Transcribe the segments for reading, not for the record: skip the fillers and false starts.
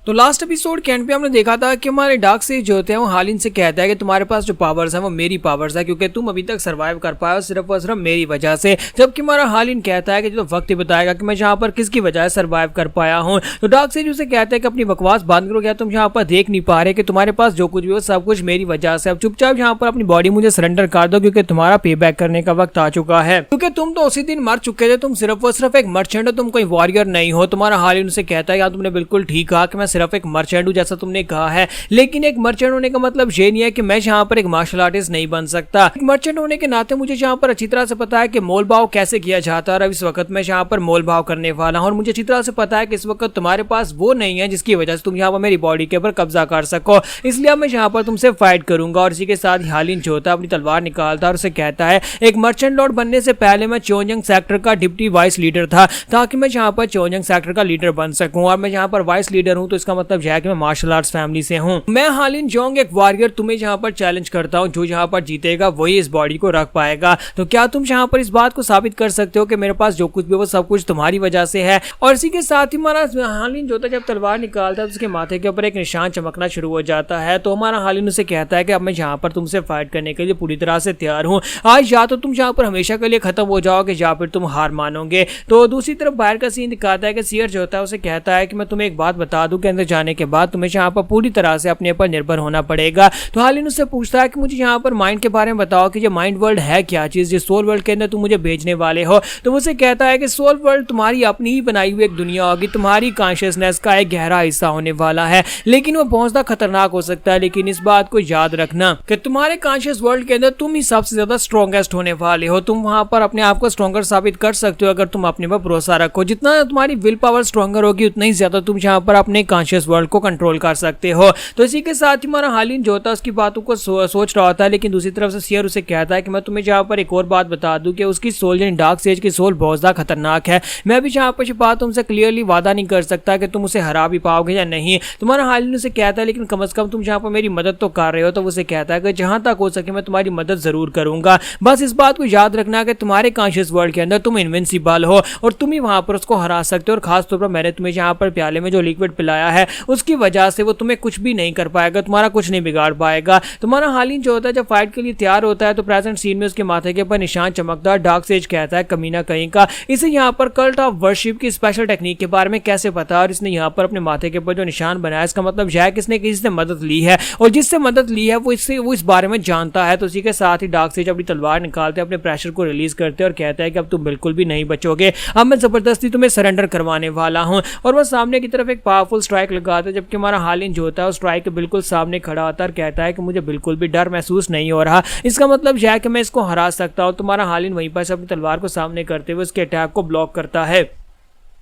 तो last episode के and पे हमने देखा था कि हमारे डार्क सेज जो होते हैं वो हालिन से कहता है कि तुम्हारे पास जो पावर्स हैं वो मेरी पावर्स है, क्योंकि तुम अभी तक सर्वाइव कर पाए हो सिर्फ और सिर्फ मेरी वजह से। जबकि हमारा हालिन कहता है कि जो वक्त ही बताएगा कि मैं यहाँ पर किसकी वजह से सर्वाइव कर पाया हूँ। तो डार्क सेज उसे कहता है कि अपनी बकवास बंद करो, क्या तुम यहाँ पर देख नहीं पा रहे कि तुम्हारे पास जो कुछ भी हो सब कुछ मेरी वजह से। अब चुपचाप यहाँ पर अपनी बॉडी मुझे सरेंडर कर दो, क्योंकि तुम्हारा पे बैक करने का वक्त आ चुका है, क्योंकि तुम तो उसी दिन मर चुके थे। तुम सिर्फ और सिर्फ एक मर्चेंट हो, तुम कोई वॉरियर नहीं हो। तुम्हारा हालिन उसे कहता है तुमने बिल्कुल ठीक कहा कि मैं सिर्फ एक मर्चेंट हूँ जैसा तुमने कहा है, लेकिन एक मर्चेंट होने का मतलब ये नहीं है कि मैं यहाँ पर एक मार्शल आर्टिस्ट नहीं बन सकता। एक मर्चेंट होने के नाते मुझे यहाँ पर अच्छी तरह से पता है कि मोल भाव कैसे किया जाता है, और इस वक्त मैं यहाँ पर मोल भाव करने वाला हूँ। और मुझे अच्छी तरह से पता है कि इस वक्त तुम्हारे पास वो नहीं है जिसकी वजह से तुम यहाँ पर मेरी बॉडी के ऊपर कब्जा कर सको, इसलिए मैं यहाँ पर तुमसे फाइट करूंगा। और इसी के साथ हालिन जो होता है अपनी तलवार निकालता है और उसे कहता है एक मर्चेंट लॉर्ड बनने से पहले मैं चोंजंग सेक्टर का डिप्टी वाइस लीडर था, ताकि मैं यहाँ पर चोंजंग सेक्टर का लीडर बन सकूं। और मैं यहाँ पर वाइस लीडर हूँ, तो इसका मतलब यह है कि मैं मार्शल आर्ट्स फैमिली से हूँ। मैं हालिन जोंग एक वॉरियर तुम्हें यहाँ पर चैलेंज करता हूँ, जो यहाँ पर जीतेगा वही इस बॉडी को रख पाएगा। तो क्या तुम यहाँ पर इस बात को साबित कर सकते हो कि मेरे पास जो कुछ भी वो सब कुछ तुम्हारी वजह से है। और इसी के साथ ही हमारा हालिन जो होता है जब तलवार निकालता है तो उसके माथे के ऊपर एक निशान चमकना शुरू हो जाता है। तो हमारा हालिन उसे कहता है कि अब मैं यहाँ पर तुमसे फाइट करने के लिए पूरी तरह से तैयार हूँ। आज या तो तुम यहाँ पर हमेशा के लिए खत्म हो जाओगे या फिर तुम हार मानोगे। तो दूसरी तरफ बाहर का सीन दिखाता है कि सियर जो होता है उसे कहता है कि मैं तुम्हें एक बात बता दूं कि अंदर जाने के बाद तुम्हें यहाँ पर पूरी तरह से अपने पर निर्भर होना पड़ेगा। तो हालिन उससे पूछता है कि मुझे यहाँ पर माइंड के बारे में बताओ कि ये माइंड वर्ल्ड है क्या चीज, जिस सोल वर्ल्ड के अंदर तुम मुझे भेजने वाले हो। तो उसे कहता है कि सोल वर्ल्ड तुम्हारी अपनी ही बनाई हुई एक दुनिया होगी, तुम्हारी कॉन्शियसनेस का एक गहरा हिस्सा होने वाला है, लेकिन वो पहुंचना खतरनाक हो सकता है। लेकिन इस बात को याद रखना कि तुम्हारे कॉन्शियस वर्ल्ड के अंदर तुम ही सबसे ज्यादा स्ट्रॉन्गेस्ट होने वाले हो। तुम वहां पर अपने आप को स्ट्रॉन्गर साबित कर सकते हो अगर तुम अपने पर भरोसा रखो। जितना तुम्हारी विल पावर स्ट्रॉन्गर होगी उतना ही ज्यादा तुम यहाँ पर अपने कॉन्शियस वर्ल्ड को कंट्रोल कर सकते हो। तो इसी के साथ ही हमारा हालिन जो होता है उसकी बातों को सोच रहा होता है, लेकिन दूसरी तरफ से सियर उसे कहता है कि मैं तुम्हें यहाँ पर एक और बात बता दूं कि उसकी सोल यानी डार्क सेज की सोल बहुत ज्यादा खतरनाक है। मैं भी यहाँ पर बात तुमसे क्लियरली वादा नहीं कर सकता कि तुम उसे हरा भी पाओगे या नहीं। तुम्हारा हालिन उसे कहता है लेकिन कम से कम तुम यहाँ पर मेरी मदद तो कर रहे हो। तो उसे कहता है कि जहां तक हो सके मैं तुम्हारी मदद जरूर करूंगा, बस इस बात को याद रखना कि तुम्हारे कॉन्शियस वर्ल्ड के अंदर तुम इनविंसिबल हो और तुम ही वहां पर उसको हरा सकते हो। और खास तौर पर मैंने तुम्हें यहाँ पर प्याले में जो लिक्विड पिलाया है उसकी वजह से वो तुम्हें कुछ भी नहीं कर पाएगा, तुम्हारा कुछ नहीं बिगाड़ पाएगा। तुम्हारा हालिन जो होता है जब फाइट के लिए तैयार होता है तो प्रेजेंट सीन में उसके माथे के ऊपर निशान चमकता है। डार्क सेज कहता है कमीना कहीं का, इसे यहाँ पर कल्ट ऑफ वर्शिप की स्पेशल टेक्निक के बारे में कैसे पता, और इसने यहाँ पर अपने माथे के ऊपर जो निशान बनाया इसका मतलब यह है कि इसने किसी से मदद ली है, और जिससे मदद ली है वो इस बारे में जानता है। तो इसी के साथ ही डार्क सेज अपनी तलवार निकालते अपने प्रेशर को रिलीज करते और कहता है कि अब तुम बिल्कुल भी नहीं बचोगे, अब मैं जबरदस्ती तुम्हें सरेंडर करवाने वाला हूँ। और वह सामने की तरफ एक पावरफुल स्ट्राइक लगाता है, जबकि हमारा हालिन जो होता है स्ट्राइक के बिल्कुल सामने खड़ा होता है और कहता है कि मुझे बिल्कुल भी डर महसूस नहीं हो रहा, इसका मतलब यह है कि मैं इसको हरा सकता हूँ। तुम्हारा हालिन वहीं पर से अपनी तलवार को सामने करते हुए उसके अटैक को ब्लॉक करता है।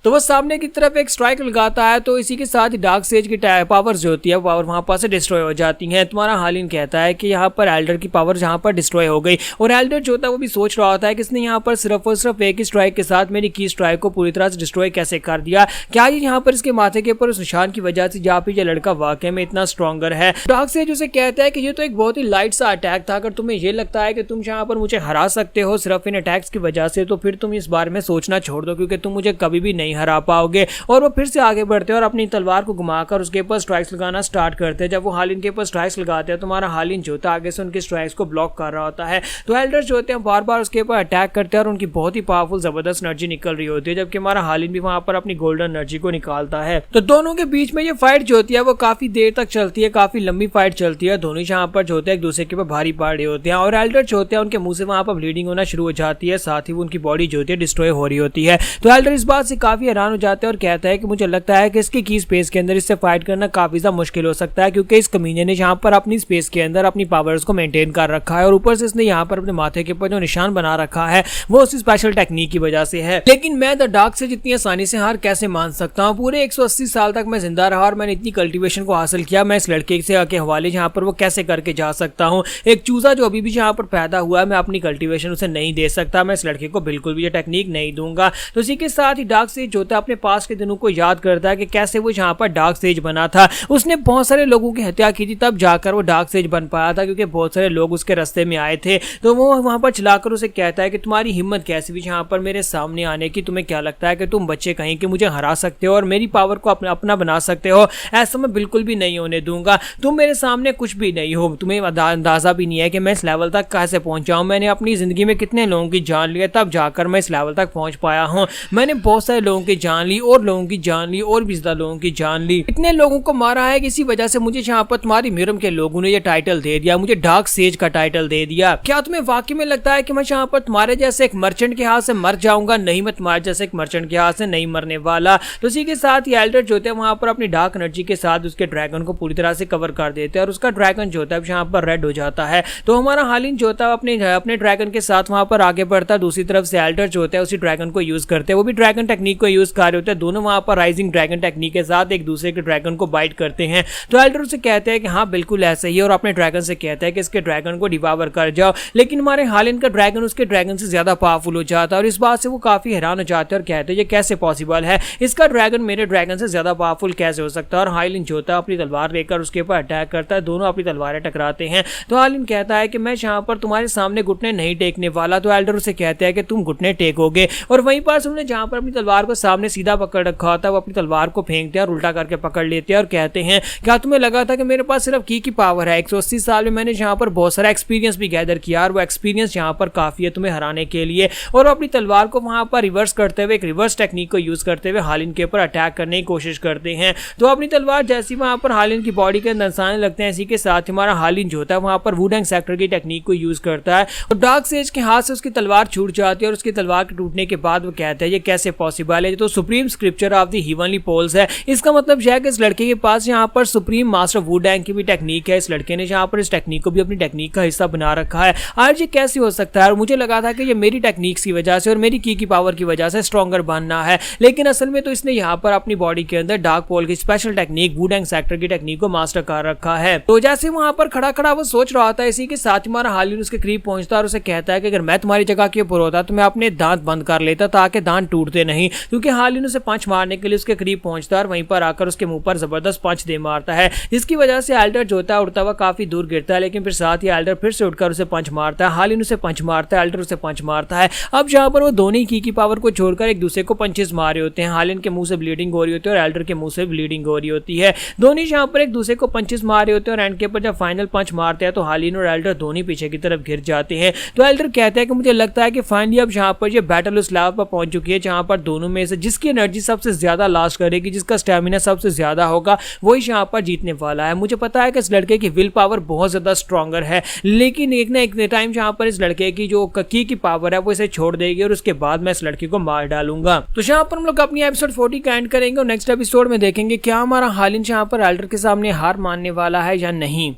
तो वह सामने की तरफ एक स्ट्राइक लगाता है, तो इसी के साथ ही डार्क सेज की पावर्स जो होती है पावर वहां पर से डिस्ट्रॉय हो जाती हैं। तुम्हारा हालिन कहता है कि यहाँ पर एल्डर की पावर जहाँ पर डिस्ट्रॉय हो गई, और एल्डर जो होता है वो भी सोच रहा होता है कि इसने यहाँ पर सिर्फ और सिर्फ एक ही स्ट्राइक के साथ मेरी की स्ट्राइक को पूरी तरह से डिस्ट्रॉय कैसे कर दिया। क्या ये यहाँ पर इसके माथे के ऊपर उस निशान की वजह से जहाँ पे ये लड़का वाकई में इतना स्ट्रॉन्गर है। डार्क सेज उसे कहता है कि ये तो एक बहुत ही लाइट सा अटैक था, अगर तुम्हें ये लगता है कि तुम यहाँ पर मुझे हरा सकते हो सिर्फ इन अटैक्स की वजह से, तो फिर तुम इस बारे में सोचना छोड़ दो, क्योंकि तुम मुझे कभी भी नहीं हरा पाओगे। और वो फिर से आगे बढ़ते हैं और अपनी तलवार को घुमाकर उसके ऊपर स्ट्राइक्स लगाना स्टार्ट करते हैं। जब वो हालिन के ऊपर स्ट्राइक्स लगाते हैं तो हमारा हालिन जो होता है आगे से उनके स्ट्राइक्स को ब्लॉक कर रहा होता है। तो एल्डर्स जो होते हैं बार बार उसके ऊपर अटैक करते हैं और उनकी बहुत ही पावरफुल जबरदस्त एनर्जी निकल रही होती है, जबकि हमारा हालिन भी वहां पर अपनी गोल्डन एनर्जी को निकालता है। तो दोनों के बीच में ये फाइट जो होती है वो काफी देर तक चलती है, काफी लंबी फाइट चलती है। दोनों यहाँ पर जो होते हैं एक दूसरे के ऊपर भारी पड़ रहे होते हैं, और एल्डर जो होते हैं उनके मुंह से वहां पर ब्लीडिंग होना शुरू हो जाती है, साथ ही वो उनकी बॉडी जो होती है डिस्ट्रॉय हो रही होती है। तो एल्डर इस बात से काफी हैरान हो जाते हैं और कहता है कि मुझे लगता है कि इसकी की स्पेस के अंदर इससे फाइट करना काफी ज्यादा मुश्किल हो सकता है, क्योंकि इस कमीने ने यहाँ पर अपनी स्पेस के अंदर अपनी पावर्स को मेंटेन कर रखा है, और ऊपर से इसने यहाँ पर अपने माथे के ऊपर जो निशान बना रखा है वो उसी स्पेशल टेक्निक की वजह से है। लेकिन मैं द डार्क से जितनी आसानी से हार कैसे मान सकता हूँ? पूरे 180 साल तक मैं जिंदा रहा और मैंने इतनी कल्टीवेशन को हासिल किया, मैं इस लड़के से के हवाले यहाँ पर वो कैसे करके जा सकता हूँ? एक चूजा जो अभी भी यहाँ पर पैदा हुआ है, मैं अपनी कल्टीवेशन उसे नहीं दे सकता, मैं इस लड़के को बिल्कुल भी ये टेक्निक नहीं दूंगा। तो इसी के साथ ही डार्क से जो होता है अपने पास के दिनों को याद करता है कि कैसे वो यहाँ पर डार्क सेज बना था। उसने बहुत सारे लोगों की हत्या की थी, तब जाकर वो डार्क सेज बन पाया था, क्योंकि बहुत सारे लोग उसके रास्ते में आए थे। तो वो वहां पर चलाकर उसे कहता है कि तुम्हारी हिम्मत कैसी भी यहाँ पर मेरे सामने आने की, तुम्हें क्या लगता है कि तुम बच्चे कहीं कि मुझे हरा सकते हो और मेरी पावर को अपना बना सकते हो? ऐसा मैं बिल्कुल भी नहीं होने दूंगा। तुम मेरे सामने कुछ भी नहीं हो, तुम्हें अंदाजा भी नहीं है कि मैं इस लेवल तक कैसे पहुंचा हूं। मैंने अपनी जिंदगी में कितने लोगों की जान ली है, तब जाकर मैं इस लेवल तक पहुंच पाया हूं। मैंने बहुत सारे लोगों की जान ली और लोगों की जान ली और भी ज्यादा लोगों की जान ली। इतने लोगों को मारा है कि इसी वजह से मुझे यहाँ पर तुम्हारी म्यूरम के लोगों ने ये टाइटल दे दिया, मुझे डार्क सेज का टाइटल दे दिया। क्या तुम्हें वाकई में लगता है कि मैं यहाँ पर तुम्हारे जैसे एक मर्चेंट के हाथ से मर जाऊंगा? नहीं, मैं तुम्हारे जैसे एक मर्चेंट के हाथ से नहीं मरने वाला। तो इसी के साथ ये एल्डर जो होते हैं वहां पर अपनी डार्क एनर्जी के साथ उसके ड्रैगन को पूरी तरह से कवर कर देते हैं और उसका ड्रैगन जो होता है यहाँ पर रेड हो जाता है। तो हमारा हालिन जो होता है अपने ड्रैगन के साथ वहां पर आगे बढ़ता है। दूसरी तरफ से एल्डर जो होता है उसी ड्रैगन को यूज करते हैं, वो भी ड्रैगन टेक्निक को यूज कर रहे होते हैं। दोनों वहां पर राइजिंग ड्रैगन टेक्निक के साथ एक दूसरे के ड्रैगन को बाइट करते हैं। तो एल्डर उसे कहते हैं कि हाँ बिल्कुल ऐसा ही है और अपने ड्रैगन से कहता है कि इसके ड्रैगन को डिवावर कर जाओ। लेकिन हमारे हालिन का ड्रैगन उसके ड्रैगन से ज्यादा पावरफुल हो जाता है और इस बात से वो काफी हैरान हो जाते हैं और कहते हैं ये कैसे पॉसिबल है, इसका ड्रैगन मेरे ड्रैगन से ज्यादा पावरफुल कैसे हो सकता है? और हालिन जो होता है अपनी तलवार लेकर उसके ऊपर अटैक करता है, दोनों अपनी तलवारें टकराते हैं। तो हालिन कहता है कि मैं यहाँ पर तुम्हारे सामने घुटने नहीं टेकने वाला। तो एल्डर उसे कहते हैं कि तुम घुटने टेकोगे और वहीं पर उन्होंने जहां पर अपनी तलवार को सामने सीधा पकड़ रखा होता है वो अपनी तलवार को फेंकते हैं और उल्टा करके पकड़ लेते हैं और कहते हैं क्या तुम्हें लगा था कि मेरे पास सिर्फ की पावर है? 180 साल में मैंने यहाँ पर बहुत सारा एक्सपीरियंस भी गैदर किया और वो एक्सपीरियंस यहाँ पर काफी है तुम्हें हराने के लिए। और अपनी तलवार को वहां पर रिवर्स करते हुए एक रिवर्स टेक्निक को यूज करते हुए हालिन के ऊपर अटैक करने की कोशिश करते हैं। तो अपनी तलवार जैसी वहां पर हालिन की बॉडी के अंदर दर्शाने लगते हैं, इसी के साथ हमारा हालिन जो होता है वहां पर वुडेंग सेक्टर की टेक्निक को यूज करता है और डार्क सेज के हाथ से उसकी तलवार छूट जाती है और उसकी तलवार के टूटने के बाद वो कहता है ये कैसे पॉसिबल है? तो supreme scripture of the heavenly poles है। इसका मतलब यह है कि इस लड़के के पास यहाँ पर सुप्रीम मास्टर वुडेंग की भी टेक्निक है। इस लड़के ने यहाँ पर इस टेक्निक को भी अपनी टेक्निक का हिस्सा बना रखा है। आज ये कैसे हो सकता है? और मुझे लगा था कि ये मेरी टेक्निक्स की वजह से और मेरी की पावर की वजह से स्ट्रॉन्गर बनना है, लेकिन असल में तो इसने यहाँ पर अपनी बॉडी के अंदर डार्क पोल की स्पेशल टेक्निक वुडेंग सेक्टर की टेक्निक को मास्टर कर रखा है। तो जैसे वहां पर खड़ा खड़ा वो सोच रहा था, इसी के साथ हमारा हालिन उसके करीब पहुंचता और उसे कहता है कि अगर मैं तुम्हारी जगह के ऊपर होता तो मैं अपने दांत बंद कर लेता ताकि दांत टूटते नहीं, क्योंकि हालिन उसे पंच मारने के लिए उसके करीब पहुंचता और वहीं पर आकर उसके मुंह पर जबरदस्त पंच दे मारता है, जिसकी वजह से एल्डर जो होता है उड़ता हुआ काफी दूर गिरता है। लेकिन फिर साथ ही एल्डर फिर से उठकर उसे पंच मारता है। हालिन उसे पंच मारता है, एल्डर उसे पंच मारता है। अब जहां पर वो दोनों की पावर को छोड़कर एक दूसरे को पंचेस मारे होते हैं। हालिन के मुंह से ब्लीडिंग हो रही होती है और एल्डर के मुंह से ब्लीडिंग हो रही होती है। दोनों यहाँ पर एक दूसरे को पंचेस मारे होते हैं और एंड के ऊपर जब फाइनल पंच मारते हैं तो हालिन और एल्डर दोनों पीछे की तरफ गिर जाते हैं। तो एल्डर कहता है कि मुझे लगता है कि फाइनली अब यहाँ पर ये बैटल उस लेवल पर पहुंच चुकी है जहां पर दोनों में से जिसकी एनर्जी सबसे ज्यादा लास्ट करेगी, जिसका स्टेमिना सबसे ज्यादा होगा, वही यहाँ पर जीतने वाला है। मुझे पता है कि इस लड़के की विल पावर बहुत ज्यादा स्ट्रॉन्गर है, लेकिन एक ना एक टाइम जहां पर इस लड़के की जो की पावर है वो इसे छोड़ देगी और उसके बाद मैं इस लड़के को मार डालूंगा। तो यहाँ पर हम लोग अपनी एपिसोड 40 का एंड करेंगे और नेक्स्ट एपिसोड में देखेंगे क्या हमारा हालिन यहाँ पर एल्डर के सामने हार मानने वाला है या नहीं।